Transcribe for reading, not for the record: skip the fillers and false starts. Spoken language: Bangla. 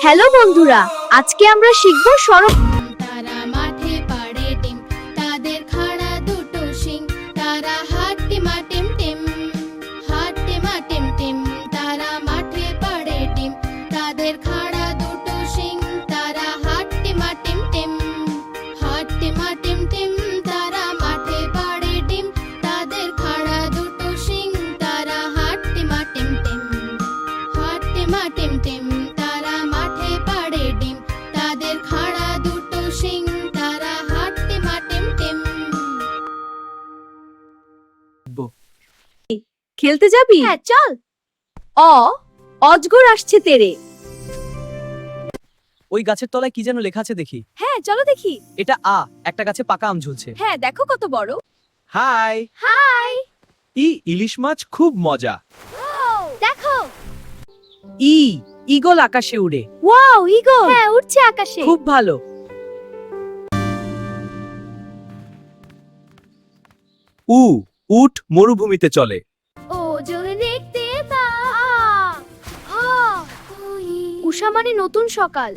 হ্যালো বন্ধুরা, আজকে আমরা শিখব সড়ক। তারা মাঠে পাড়ে ডিম, তাদের খাড়া দুটো শিং, তারা হাট্টি মা টিম টিম, হাট্টি মা টিম টিম। তারা মাঠে পাড়ে ডিম, তাদের খাড়া দুটো শিং, তারা হাট্টি মা টিম টিম, হাট্টি মা টিম টিম। তারা মাঠে পাড়ে ডিম, তাদের খাড়া দুটো শিং, তারা হাট্টি মা টিম টিম, হাট্টি মা টিম টিম। তারা মাঠে পাড়ে ডিম, তাদের খাড়া দুটো শিং, তারা হাট্টি মা টিম টিম। খেলতে যাবি? হ্যাঁ চল। অজগর আসছে তেরে। ওই গাছের তলায় কি যেন লেখা আছে দেখি। হ্যাঁ চলো দেখি। এটা একটা গাছে পাকা আম ঝুলছে। হ্যাঁ দেখো কত বড়। হাই হাই, ইলিশ মাছ খুব মজা। দেখো। ঈগল আকাশে উড়ে। Wow, eagle. হ্যাঁ উড়ছে আকাশে। খুব ভালো। উট মরুভূমিতে চলে। ও জোরে দেখতে পা। উষা মানে নতুন সকাল।